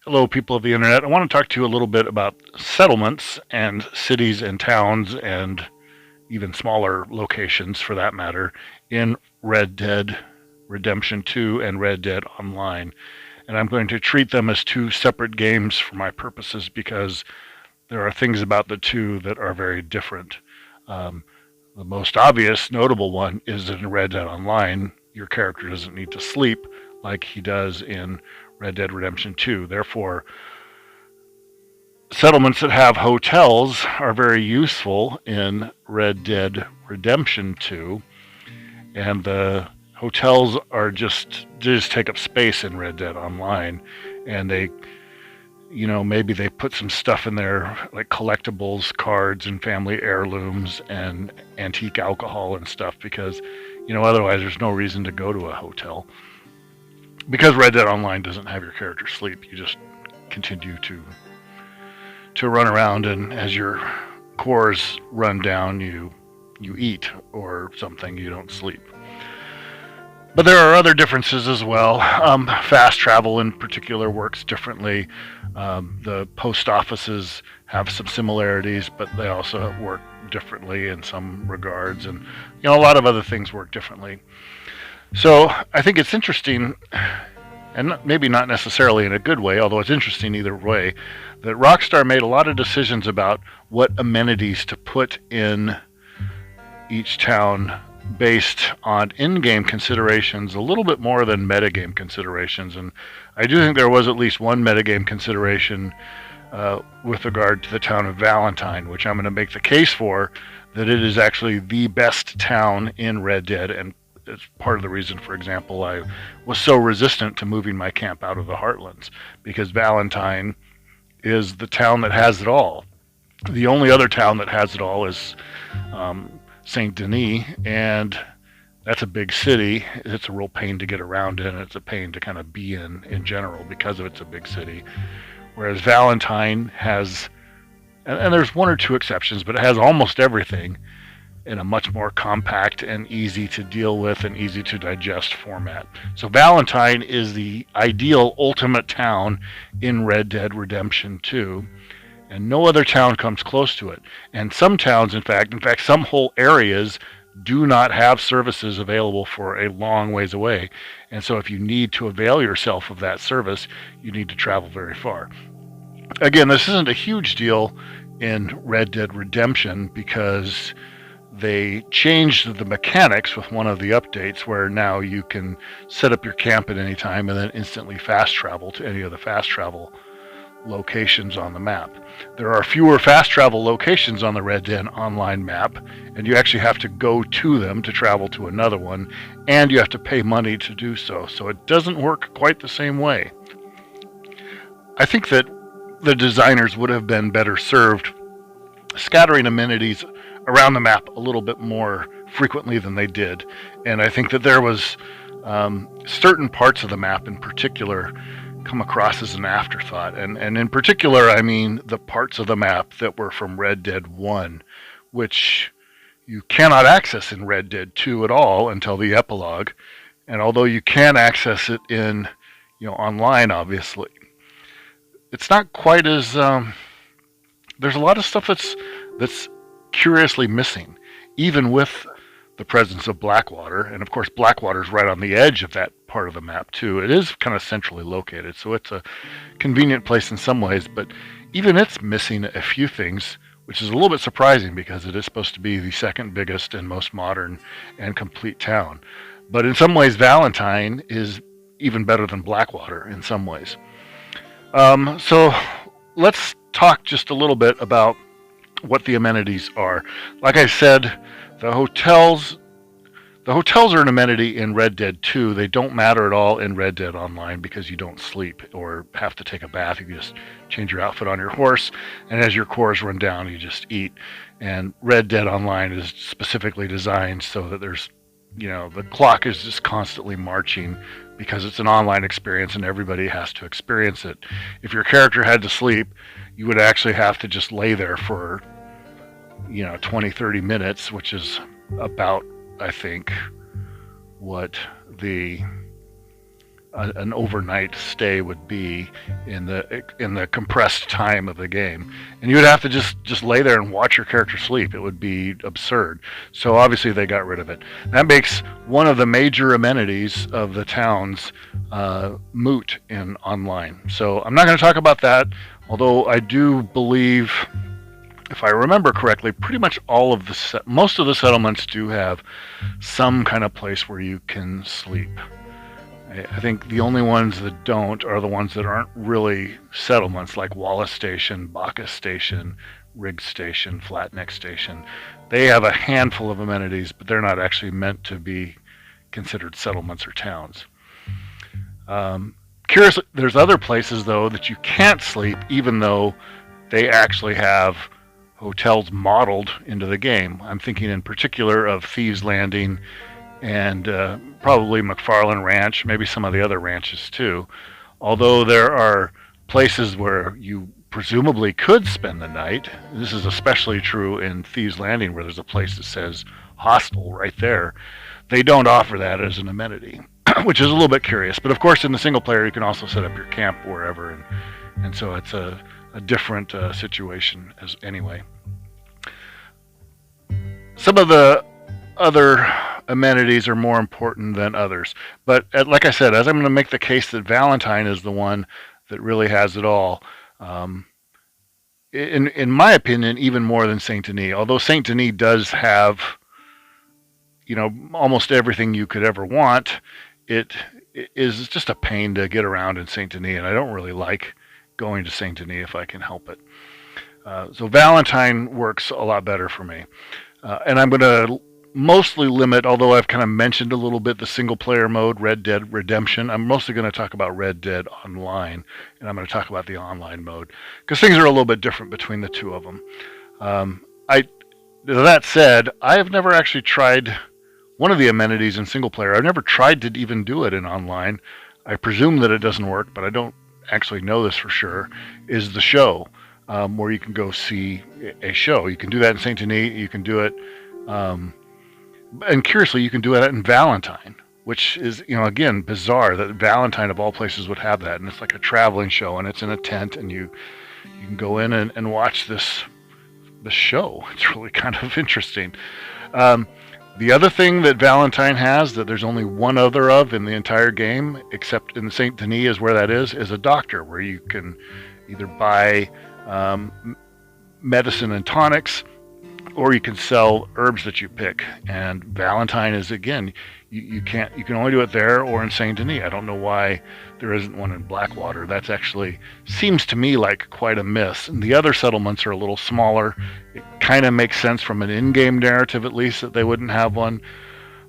Hello, people of the internet. I want to talk to you a little bit about settlements and cities and towns and even smaller locations for that matter in Red Dead Redemption 2 and Red Dead Online. And I'm going to treat them as two separate games for my purposes because there are things about the two that are very different. Um, the most obvious, notable one is that in Red Dead Online, your character doesn't need to sleep like he does in Red Dead Redemption 2. Therefore, settlements that have hotels are very useful in Red Dead Redemption 2, and the hotels are just take up space in Red Dead Online, and they maybe they put some stuff in there like collectibles, cards, and family heirlooms and antique alcohol and stuff because otherwise there's no reason to go to a hotel. Because Red Dead Online doesn't have your character sleep, you just continue to run around, and as your cores run down, you eat or something. You don't sleep. But there are other differences as well. Fast travel, in particular, works differently. The post offices have some similarities, but they also work differently in some regards, and a lot of other things work differently. So I think it's interesting, and maybe not necessarily in a good way, although it's interesting either way, that Rockstar made a lot of decisions about what amenities to put in each town based on in-game considerations a little bit more than metagame considerations. And I do think there was at least one metagame consideration with regard to the town of Valentine, which I'm going to make the case for that it is actually the best town in Red Dead, and it's part of the reason, for example, I was so resistant to moving my camp out of the Heartlands, because Valentine is the town that has it all. The only other town that has it all is Saint Denis, and that's a big city. It's a real pain to get around in. It's a pain to kind of be in general because of it's a big city. Whereas Valentine has, and there's one or two exceptions, but it has almost everything in a much more compact and easy to deal with and easy to digest format. So Valentine is the ideal ultimate town in Red Dead Redemption 2, and no other town comes close to it. And some towns, in fact, some whole areas do not have services available for a long ways away. And so if you need to avail yourself of that service, you need to travel very far. Again, this isn't a huge deal in Red Dead Redemption because they changed the mechanics with one of the updates where now you can set up your camp at any time and then instantly fast travel to any of the fast travel locations on the map. There are fewer fast travel locations on the Red Dead Online map, and you actually have to go to them to travel to another one, and you have to pay money to do so. So it doesn't work quite the same way. I think that the designers would have been better served scattering amenities around the map a little bit more frequently than they did. And I think that there was certain parts of the map in particular come across as an afterthought. And in particular, I mean the parts of the map that were from Red Dead 1, which you cannot access in Red Dead 2 at all until the epilogue. And although you can access it in, online, obviously, it's not quite as, there's a lot of stuff that's curiously missing, even with the presence of Blackwater. And of course, Blackwater's right on the edge of that part of the map too. It is kind of centrally located, so it's a convenient place in some ways, but even it's missing a few things, which is a little bit surprising because it is supposed to be the second biggest and most modern and complete town. But in some ways, Valentine is even better than Blackwater in some ways. So let's talk just a little bit about what the amenities are. Like I said, the hotels are an amenity in Red Dead 2. They don't matter at all in Red Dead Online because you don't sleep or have to take a bath. You just change your outfit on your horse, and as your cores run down, you just eat. And Red Dead Online is specifically designed so that there's, the clock is just constantly marching because it's an online experience and everybody has to experience it. If your character had to sleep, you would actually have to just lay there for 20-30 minutes, which is about, I think, what the an overnight stay would be in the compressed time of the game, and you would have to just lay there and watch your character sleep. It would be absurd. So obviously they got rid of it. That makes one of the major amenities of the towns moot in online. So I'm not going to talk about that, although I do believe, if I remember correctly, pretty much most of the settlements do have some kind of place where you can sleep. I think the only ones that don't are the ones that aren't really settlements, like Wallace Station, Bacchus Station, Riggs Station, Flatneck Station. They have a handful of amenities, but they're not actually meant to be considered settlements or towns. Curiously, there's other places, though, that you can't sleep, even though they actually have hotels modeled into the game. I'm thinking in particular of Thieves Landing and probably McFarland Ranch, maybe some of the other ranches too. Although there are places where you presumably could spend the night. This is especially true in Thieves Landing, where there's a place that says hostel right there. They don't offer that as an amenity, which is a little bit curious. But of course, in the single player, you can also set up your camp wherever, and so it's a different situation as anyway. Some of the other amenities are more important than others. But like I said, as I'm going to make the case that Valentine is the one that really has it all, in my opinion, even more than Saint Denis. Although Saint Denis does have, almost everything you could ever want, it is just a pain to get around in Saint Denis, and I don't really like going to Saint Denis if I can help it. So Valentine works a lot better for me. And I'm going to mostly limit, although I've kind of mentioned a little bit the single player mode, Red Dead Redemption. I'm mostly going to talk about Red Dead Online, and I'm going to talk about the online mode, because things are a little bit different between the two of them. That said, I have never actually tried one of the amenities in single player. I've never tried to even do it in online. I presume that it doesn't work, but I don't actually know this for sure, is the show, where you can go see a show. You can do that in Saint Denis. You can do it and curiously, you can do it in Valentine, which is, again, bizarre that Valentine of all places would have that. And it's like a traveling show, and it's in a tent, and you can go in and watch this show. It's really kind of interesting. The other thing that Valentine has that there's only one other of in the entire game, except in Saint Denis is where that is a doctor, where you can either buy medicine and tonics, or you can sell herbs that you pick. And Valentine is, again, you can only do it there or in Saint Denis. I don't know why there isn't one in Blackwater. That's actually seems to me like quite a miss. And the other settlements are a little smaller. It kind of makes sense from an in-game narrative, at least, that they wouldn't have one.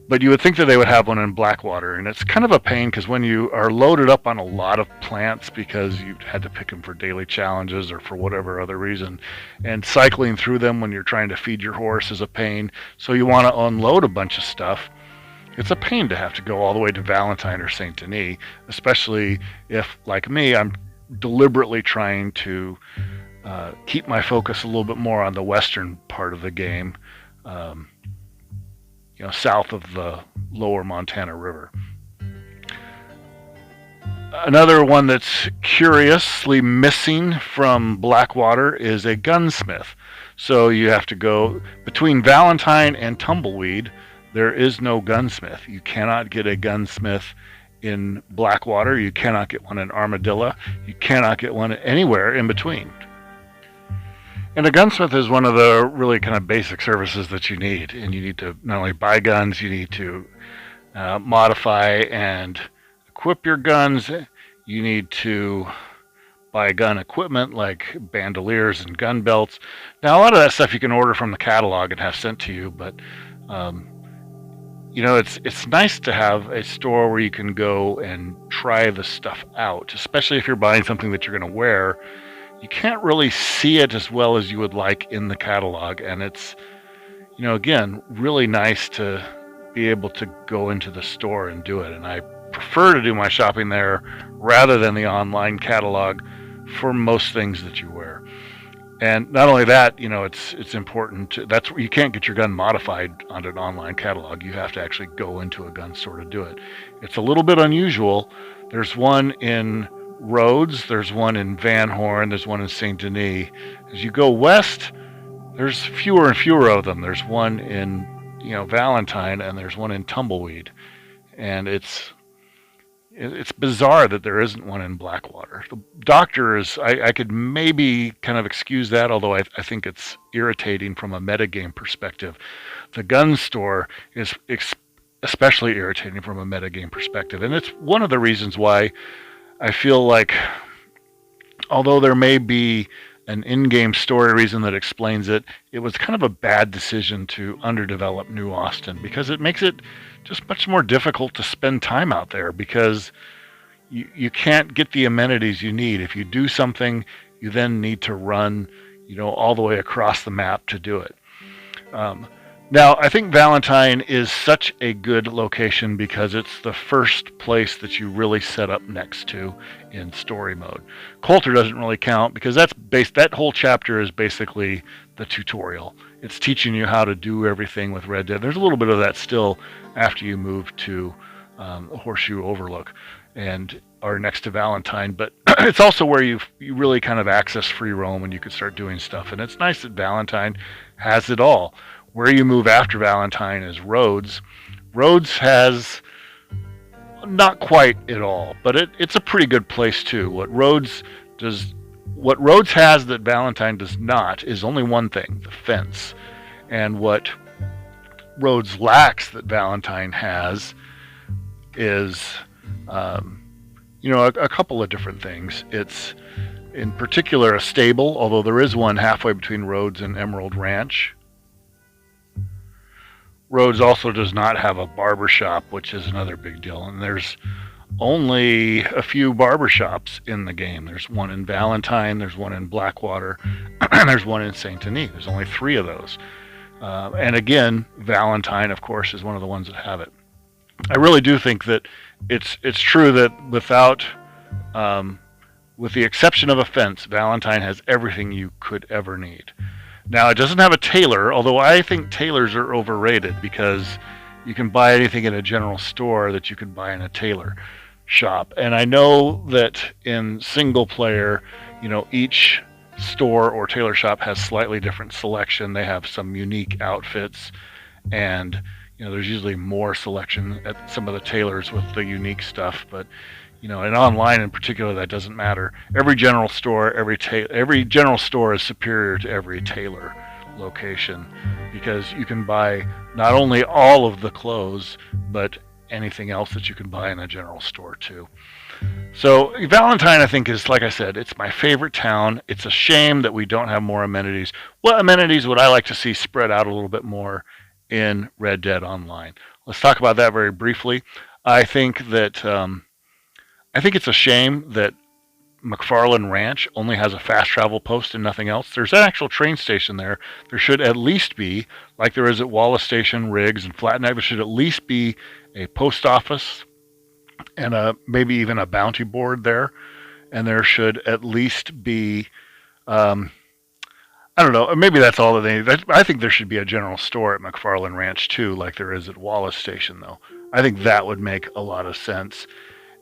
But you would think that they would have one in Blackwater, and it's kind of a pain because when you are loaded up on a lot of plants because you had to pick them for daily challenges or for whatever other reason, and cycling through them when you're trying to feed your horse is a pain, so you want to unload a bunch of stuff. It's a pain to have to go all the way to Valentine or Saint Denis, especially if, like me, I'm deliberately trying to keep my focus a little bit more on the western part of the game. South of the lower Montana River. Another one that's curiously missing from Blackwater is a gunsmith. So you have to go between Valentine and Tumbleweed. There is no gunsmith. You cannot get a gunsmith in Blackwater. You cannot get one in Armadillo. You cannot get one anywhere in between. And a gunsmith is one of the really kind of basic services that you need. And you need to not only buy guns, you need to modify and equip your guns. You need to buy gun equipment like bandoliers and gun belts. Now, a lot of that stuff you can order from the catalog and have sent to you, but it's nice to have a store where you can go and try the stuff out, especially if you're buying something that you're going to wear. You can't really see it as well as you would like in the catalog, and it's, again, really nice to be able to go into the store and do it. And I prefer to do my shopping there rather than the online catalog for most things that you wear. And not only that, it's important that's where you can't get your gun modified on an online catalog. You have to actually go into a gun store to do it. It's a little bit unusual There's one in Rhodes, there's one in Van Horn, there's one in St. Denis. As you go west, there's fewer and fewer of them. There's one in, Valentine, and there's one in Tumbleweed. And it's bizarre that there isn't one in Blackwater. The Doctor is, I could maybe kind of excuse that, although I think it's irritating from a metagame perspective. The gun store is especially irritating from a metagame perspective. And it's one of the reasons why I feel like, although there may be an in-game story reason that explains it, it was kind of a bad decision to underdevelop New Austin, because it makes it just much more difficult to spend time out there, because you can't get the amenities you need. If you do something, you then need to run, all the way across the map to do it. Now, I think Valentine is such a good location because it's the first place that you really set up next to in story mode. Coulter doesn't really count because that whole chapter is basically the tutorial. It's teaching you how to do everything with Red Dead. There's a little bit of that still after you move to Horseshoe Overlook and are next to Valentine, but it's also where you really kind of access free roam and you can start doing stuff. And it's nice that Valentine has it all. Where you move after Valentine is Rhodes. Rhodes has not quite it all, but it's a pretty good place too. What Rhodes has that Valentine does not is only one thing: the fence. And what Rhodes lacks that Valentine has is, a couple of different things. It's in particular a stable, although there is one halfway between Rhodes and Emerald Ranch. Rhodes also does not have a barber shop, which is another big deal. And there's only a few barber shops in the game. There's one in Valentine, there's one in Blackwater, and there's one in St. Denis. There's only 3 of those. And again, Valentine, of course, is one of the ones that have it. I really do think that it's true that with the exception of a fence, Valentine has everything you could ever need. Now, it doesn't have a tailor, although I think tailors are overrated because you can buy anything in a general store that you can buy in a tailor shop. And I know that in single player, each store or tailor shop has slightly different selection. They have some unique outfits, and there's usually more selection at some of the tailors with the unique stuff. But and online in particular, that doesn't matter. Every general store is superior to every tailor location, because you can buy not only all of the clothes, but anything else that you can buy in a general store too. So Valentine, I think, is, like I said, it's my favorite town. It's a shame that we don't have more amenities. What amenities would I like to see spread out a little bit more in Red Dead Online? Let's talk about that very briefly. I think it's a shame that McFarland Ranch only has a fast travel post and nothing else. There's an actual train station there. There should at least be, like there is at Wallace Station, Riggs, and Flatneck, there should at least be a post office and maybe even a bounty board there. And there should at least be, I don't know, maybe that's all that they need. I think there should be a general store at McFarland Ranch too, like there is at Wallace Station, though. I think that would make a lot of sense.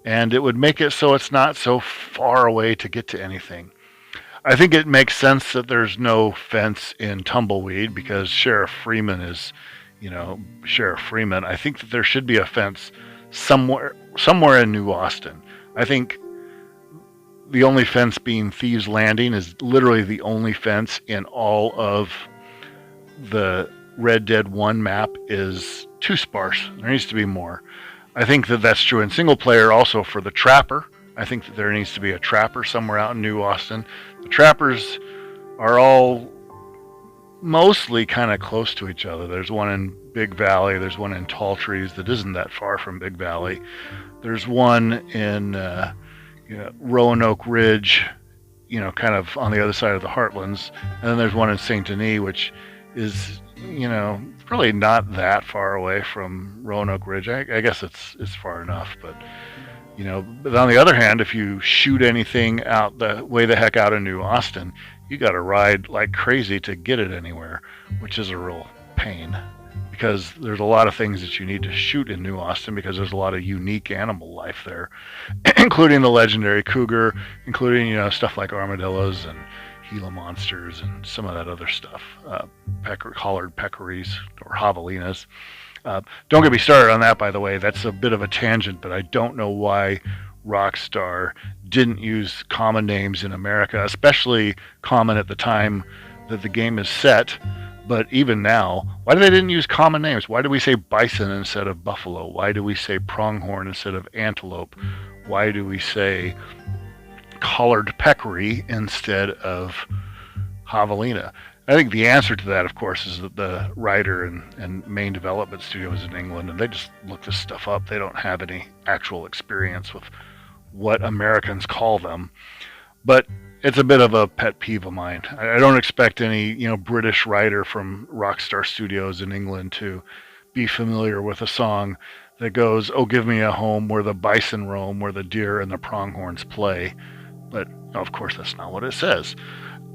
And it would make it so it's not so far away to get to anything. I think it makes sense that there's no fence in Tumbleweed because Sheriff Freeman is, Sheriff Freeman. I think that there should be a fence somewhere in New Austin. I think the only fence being Thieves Landing is literally the only fence in all of the Red Dead 1 map is too sparse. There needs to be more. I think that that's true in single player also for the Trapper. I think that there needs to be a Trapper somewhere out in New Austin. The Trappers are all mostly kind of close to each other. There's one in Big Valley. There's one in Tall Trees that isn't that far from Big Valley. There's one in Roanoke Ridge, kind of on the other side of the Heartlands. And then there's one in St. Denis, which is, probably not that far away from Roanoke Ridge. I guess it's far enough, but but on the other hand, if you shoot anything out the heck out of New Austin, you got to ride like crazy to get it anywhere, which is a real pain because there's a lot of things that you need to shoot in New Austin because there's a lot of unique animal life there, including the legendary cougar, including stuff like armadillos and Gila monsters and some of that other stuff, collared peccaries or javelinas. Don't get me started on that, by the way. That's a bit of a tangent, but I don't know why Rockstar didn't use common names in America, especially common at the time that the game is set. But even now, why didn't use common names? Why do we say bison instead of buffalo? Why do we say pronghorn instead of antelope? Why do we say collared peccary instead of javelina? I think the answer to that, of course, is that the writer and main development studio is in England, and they just look this stuff up. They don't have any actual experience with what Americans call them. But it's a bit of a pet peeve of mine. I don't expect any, British writer from Rockstar Studios in England to be familiar with a song that goes, "Oh, give me a home where the bison roam, where the deer and the pronghorns play." But, of course, that's not what it says.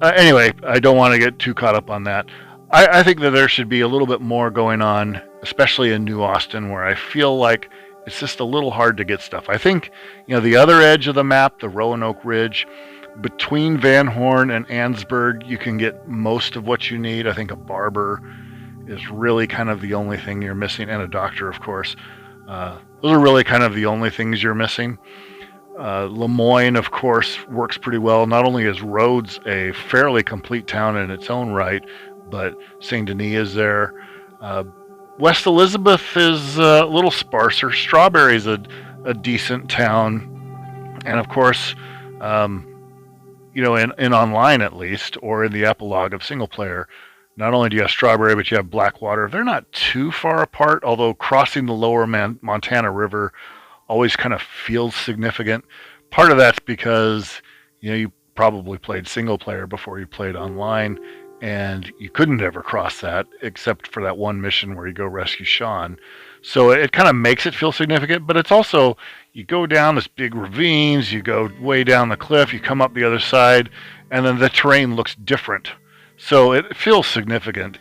Anyway, I don't want to get too caught up on that. I think that there should be a little bit more going on, especially in New Austin, where I feel like it's just a little hard to get stuff. I think, the other edge of the map, the Roanoke Ridge, between Van Horn and Annesburg, you can get most of what you need. I think a barber is really kind of the only thing you're missing, and a doctor, of course. Those are really kind of the only things you're missing. Lemoyne, of course, works pretty well. Not only is Rhodes a fairly complete town in its own right, but St. Denis is there. West Elizabeth is a little sparser. Strawberry is a decent town. And of course, in online at least, or in the epilogue of single player, not only do you have Strawberry, but you have Blackwater. They're not too far apart, although crossing the lower Montana River always kind of feels significant. Part of that's because, you probably played single player before you played online, and you couldn't ever cross that except for that one mission where you go rescue Sean. So it kind of makes it feel significant, but it's also, you go down this big ravines, you go way down the cliff, you come up the other side, and then the terrain looks different. So it feels significant,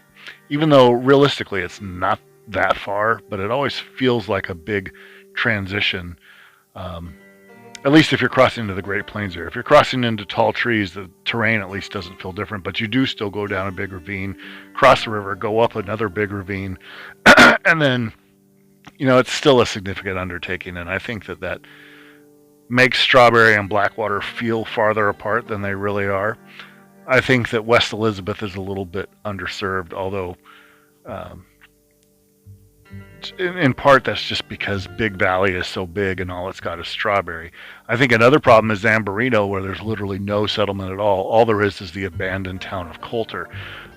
even though realistically it's not that far, but it always feels like a big transition. At least if you're crossing into the Great Plains area. If you're crossing into tall trees, the terrain at least doesn't feel different, but you do still go down a big ravine, cross the river, go up another big ravine, and then, it's still a significant undertaking, and I think that makes Strawberry and Blackwater feel farther apart than they really are. I think that West Elizabeth is a little bit underserved, although in part that's just because Big Valley is so big and all it's got is Strawberry. I think another problem is Zamborino, where there's literally no settlement at all. All there is the abandoned town of Coulter.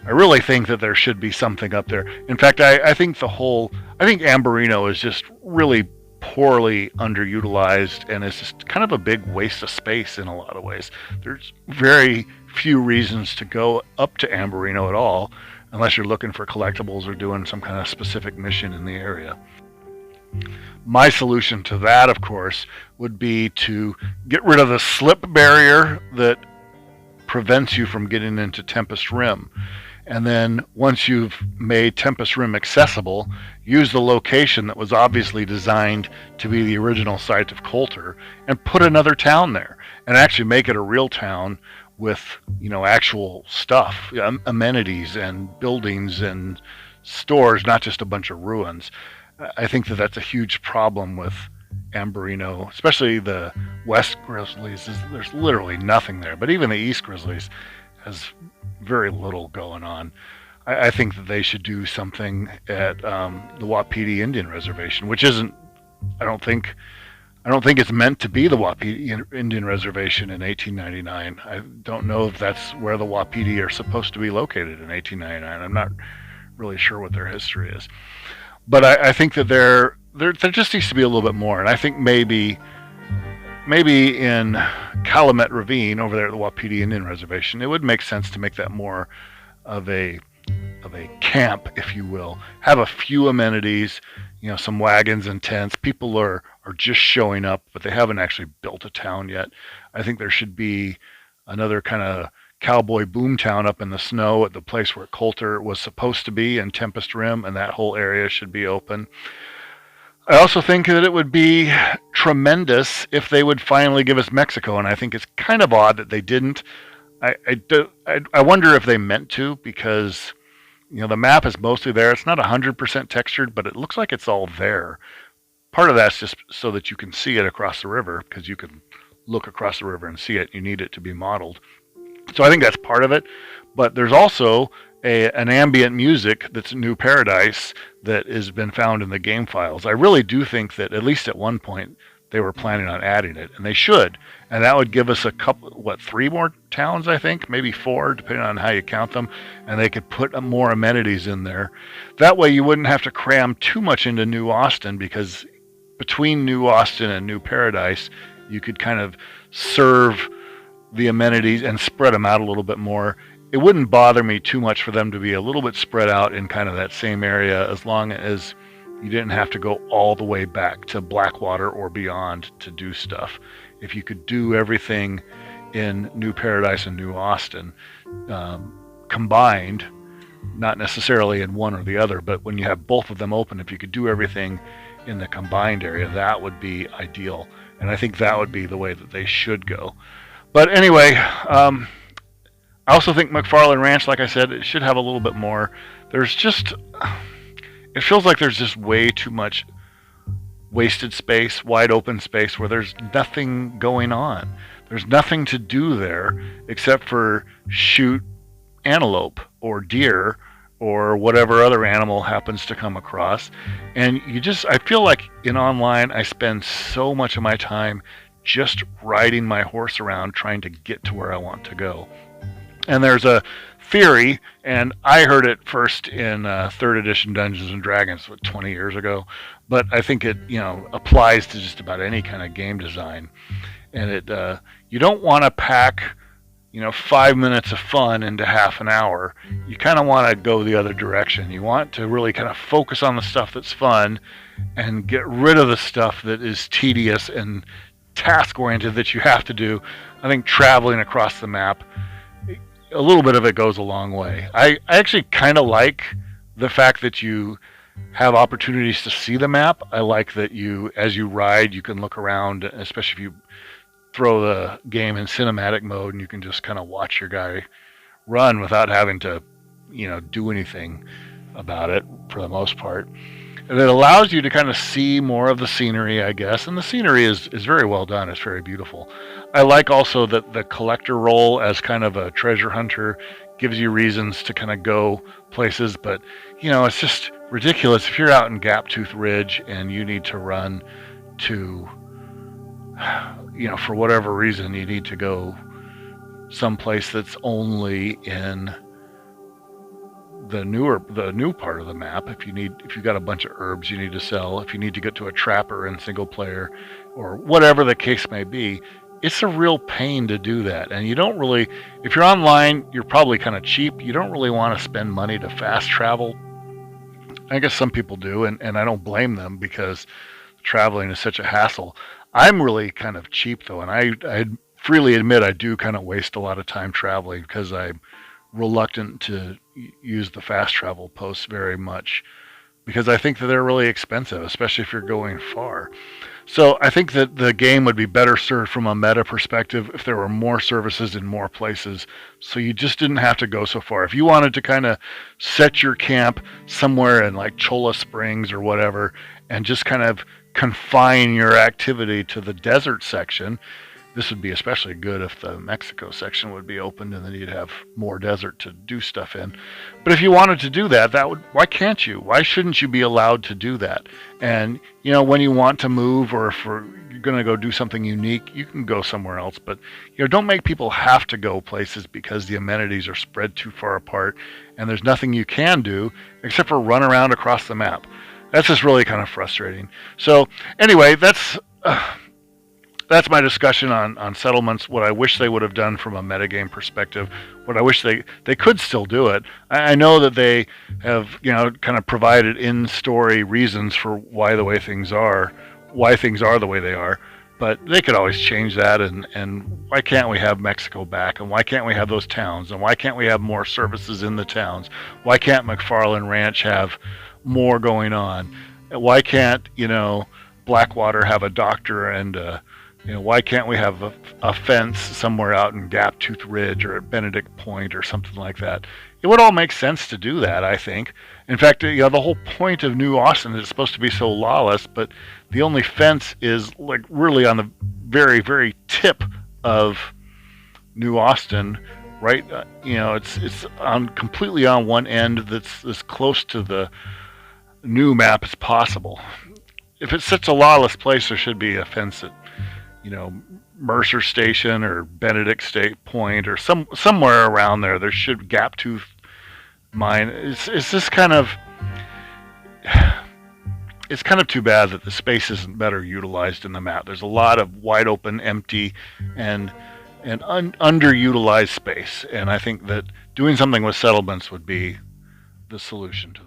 I really think that there should be something up there. In fact, I think Amberino is just really poorly underutilized, and it's just kind of a big waste of space in a lot of ways. There's very few reasons to go up to Amberino at all, unless you're looking for collectibles or doing some kind of specific mission in the area. My solution to that, of course, would be to get rid of the slip barrier that prevents you from getting into Tempest Rim. And then once you've made Tempest Rim accessible, use the location that was obviously designed to be the original site of Coulter and put another town there and actually make it a real town with, actual stuff, amenities and buildings and stores, not just a bunch of ruins. I think that that's a huge problem with Amberino, especially the West Grizzlies. There's literally nothing there, but even the East Grizzlies has very little going on. I think that they should do something at the Wapiti Indian Reservation, which isn't, I don't think it's meant to be the Wapiti Indian Reservation in 1899. I don't know if that's where the Wapiti are supposed to be located in 1899. I'm not really sure what their history is. But I think that there just needs to be a little bit more. And I think maybe in Calumet Ravine over there at the Wapiti Indian Reservation, it would make sense to make that more of a camp, if you will. Have a few amenities, some wagons and tents. People are just showing up, but they haven't actually built a town yet. I think there should be another kind of cowboy boomtown up in the snow at the place where Coulter was supposed to be in Tempest Rim, and that whole area should be open. I also think that it would be tremendous if they would finally give us Mexico, and I think it's kind of odd that they didn't. I wonder if they meant to, because the map is mostly there. It's not 100% textured, but it looks like it's all there. Part of that's just so that you can see it across the river, because you can look across the river and see it. You need it to be modeled. So I think that's part of it. But there's also an ambient music that's New Paradise that has been found in the game files. I really do think that at least at one point they were planning on adding it, and they should. And that would give us a couple, 3 more towns, I think, maybe 4, depending on how you count them, and they could put more amenities in there. That way you wouldn't have to cram too much into New Austin, because between New Austin and New Paradise, you could kind of serve the amenities and spread them out a little bit more. It wouldn't bother me too much for them to be a little bit spread out in kind of that same area, as long as you didn't have to go all the way back to Blackwater or beyond to do stuff. If you could do everything in New Paradise and New Austin combined, not necessarily in one or the other, but when you have both of them open, if you could do everything in the combined area, that would be ideal. And I think that would be the way that they should go. But anyway, I also think McFarland Ranch, like I said, it should have a little bit more. It feels like there's just way too much wasted space, wide open space, where there's nothing going on. There's nothing to do there except for shoot antelope or deer or whatever other animal happens to come across. And I feel like in online, I spend so much of my time just riding my horse around trying to get to where I want to go. And there's a theory, and I heard it first in 3rd edition Dungeons and Dragons 20 years ago, but I think it applies to just about any kind of game design. And you don't want to pack 5 minutes of fun into half an hour. You kind of want to go the other direction. You want to really kind of focus on the stuff that's fun and get rid of the stuff that is tedious and task-oriented that you have to do. I think traveling across the map, a little bit of it goes a long way. I actually kind of like the fact that you have opportunities to see the map. I like that as you ride, you can look around, especially if you throw the game in cinematic mode, and you can just kind of watch your guy run without having to, do anything about it for the most part. And it allows you to kind of see more of the scenery, I guess. And the scenery is very well done. It's very beautiful. I like also that the collector role as kind of a treasure hunter gives you reasons to kind of go places. But, it's just ridiculous. If you're out in Gaptooth Ridge and you need to run to, for whatever reason, you need to go someplace that's only in the new part of the map. If you've got a bunch of herbs you need to sell, if you need to get to a trapper in single player, or whatever the case may be, it's a real pain to do that. And you don't really, if you're online, you're probably kind of cheap. You don't really want to spend money to fast travel. I guess some people do, and I don't blame them, because traveling is such a hassle. I'm really kind of cheap though, and I freely admit I do kind of waste a lot of time traveling, because I'm reluctant to use the fast travel posts very much, because I think that they're really expensive, especially if you're going far. So I think that the game would be better served from a meta perspective if there were more services in more places, so you just didn't have to go so far. If you wanted to kind of set your camp somewhere in like Cholla Springs or whatever, and just kind of confine your activity to the desert section, this would be especially good if the Mexico section would be opened, and then you'd have more desert to do stuff in. But if you wanted to do that, why can't you? Why shouldn't you be allowed to do that? And, when you want to move, or if you're going to go do something unique, you can go somewhere else. But, don't make people have to go places because the amenities are spread too far apart, and there's nothing you can do except for run around across the map. That's just really kind of frustrating. So, anyway, that's my discussion on settlements, what I wish they would have done from a metagame perspective, what I wish they could still do it. I know that they have, kind of provided in-story reasons for why things are the way they are, But they could always change that, and why can't we have Mexico back? And why can't we have those towns? And why can't we have more services in the towns? Why can't McFarland Ranch have more going on? Why can't, Blackwater have a doctor and why can't we have a fence somewhere out in Gaptooth Ridge or at Benedict Point or something like that? It would all make sense to do that, I think. In fact, the whole point of New Austin is supposed to be so lawless, but the only fence is like really on the very, very tip of New Austin, right? It's on completely on one end that's as close to the new map as possible. If it's such a lawless place, there should be a fence at, Mercer Station or Benedict State Point or somewhere around there. There should Gaptooth Mine. It's just kind of it's kind of too bad that the space isn't better utilized in the map. There's a lot of wide open, empty, and underutilized space, and I think that doing something with settlements would be the solution to